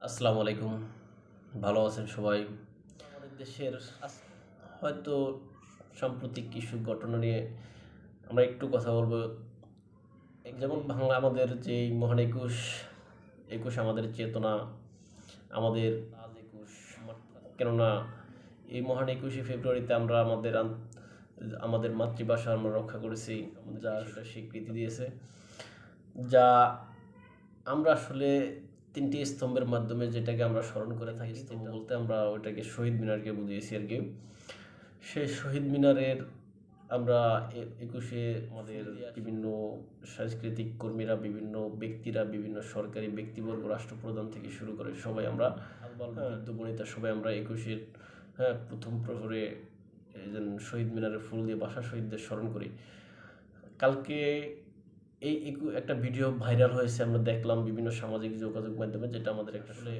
আসসালামু আলাইকুম। ভালো আছেন সবাই? আমাদের দেশের হয়তো সাম্প্রতিক কিছু ঘটনা নিয়ে আমরা একটু কথা বলবো। যেমন বাংলা আমাদের যেই মহান একুশ, একুশ আমাদের চেতনা, আমাদের আজ একুশ। কেননা এই মহান 21শে ফেব্রুয়ারিতে আমরা আমাদের মাতৃভাষা আমরা রক্ষা করেছি, যা সেটা স্বীকৃতি দিয়েছে, যা আমরা আসলে ৩টি স্তম্ভের মাধ্যমে যেটাকে আমরা স্মরণ করে থাকি। স্তম্ভ বলতে আমরা ওইটাকে শহীদ মিনারকে বুঝিয়েছি আর কি। সেই শহীদ মিনারের আমরা 21শে আমাদের বিভিন্ন সাংস্কৃতিক কর্মীরা, বিভিন্ন ব্যক্তিরা, বিভিন্ন সরকারি ব্যক্তিবর্গ, রাষ্ট্রপ্রধান থেকে শুরু করে সবাই আমরা বৃদ্ধ বনিতা সবাই আমরা 21শে প্রথম প্রহরে শহীদ মিনারে ফুল দিয়ে ভাষা শহীদদের স্মরণ করি। কালকে এই একটা ভিডিও ভাইরাল হয়েছে, আমরা দেখলাম বিভিন্ন সামাজিক যোগাযোগ মাধ্যমে, যেটা আমাদের একটা আসলে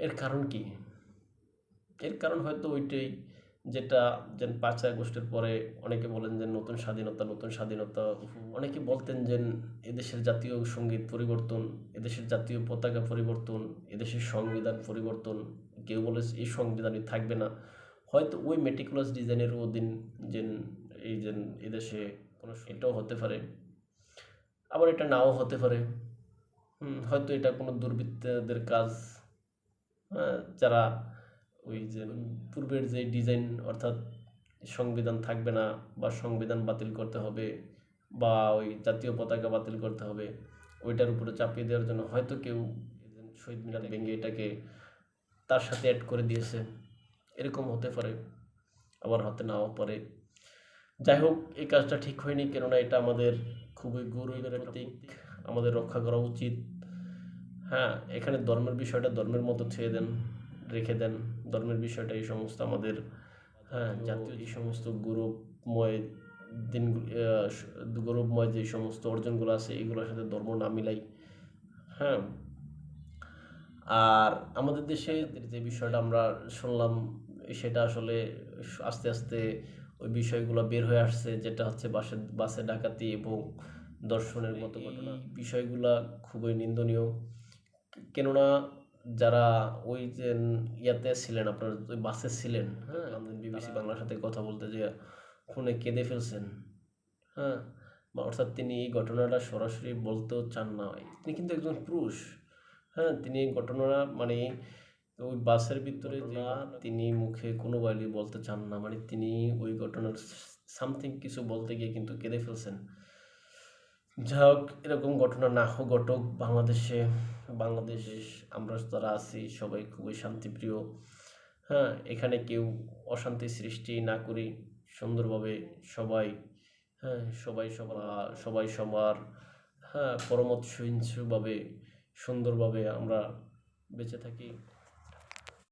এর কারণ কি? এর কারণ হয়তো ওইটাই, যেটা 5ই আগস্টের পরে অনেকে বলেন যে নতুন স্বাধীনতা, নতুন স্বাধীনতা। অনেকে বলতেন যে এদেশের জাতীয় সঙ্গীত পরিবর্তন, এদেশের জাতীয় পতাকা পরিবর্তন, এদেশের সংবিধান পরিবর্তন। কেউ বলে এই সংবিধানই থাকবে না। হয়তো ওই মেটিকুলাস ডিজাইনের অধীন যে এদেশে কোনো এটাও হতে পারে, আবার এটা নাও হতে পারে। হয়তো এটা কোনো দুর্বৃত্তদের কাজ, যারা ওই যে পূর্বের যে ডিজাইন, অর্থাৎ সংবিধান থাকবে না বা সংবিধান বাতিল করতে হবে বা ওই জাতীয় পতাকা বাতিল করতে হবে, ওইটার উপরে চাপিয়ে দেওয়ার জন্য হয়তো কেউ শহীদ মিনার ভেঙে এটাকে তার সাথে অ্যাড করে দিয়েছে। এরকম হতে পারে, আবার হতে নাও পারে। যাই হোক, এই কাজটা ঠিক হয়নি, কেননা এটা আমাদের খুবই গৌরবের প্রতীক, আমাদের রক্ষা করা উচিত। এখানে ধর্মের বিষয়টা ধর্মের মতো রেখে দেন। ধর্মের বিষয়টা এই সমস্ত আমাদের জাতীয় যে সমস্ত গৌরবময় দিনগুলো, গৌরবময় যে সমস্ত অর্জনগুলো আছে, এগুলোর সাথে ধর্ম না মিলাই। হ্যাঁ আর আমাদের দেশে যে বিষয়টা আমরা শুনলাম, সেটা আসলে আস্তে আস্তে ওই বিষয়গুলো বের হয়ে আসছে, যেটা হচ্ছে বাসে ডাকাতি এবং ধর্ষণের মতো ঘটনা। বিষয়গুলা খুবই নিন্দনীয়, কেননা যারা ওই যে ইয়াতে ছিলেন, আপনার ওই বাসে ছিলেন, বিবিসি বাংলার সাথে কথা বলতে যে ফোনে কেঁদে ফেলছেন। হ্যাঁ অর্থাৎ তিনি এই ঘটনাটা সরাসরি বলতেও চান না। তিনি কিন্তু একজন পুরুষ। তিনি এই ঘটনাটা মানে ওই বাসের ভিতরে যা তিনি মুখে কোনো বাইরে বলতে চান না, মানে তিনি ওই ঘটনার সামথিং কিছু বলতে গিয়ে কিন্তু কেঁদে ফেলছেন। যাই হোক, এরকম ঘটনা না ঘটুক বাংলাদেশে। বাংলাদেশ আমরা যারা আছি সবাই খুবই শান্তিপ্রিয়। এখানে কেউ অশান্তি সৃষ্টি না করি, সুন্দরভাবে সবাই, সবাই সবার পরমত সহিষ্ণুভাবে সুন্দরভাবে আমরা বেঁচে থাকি।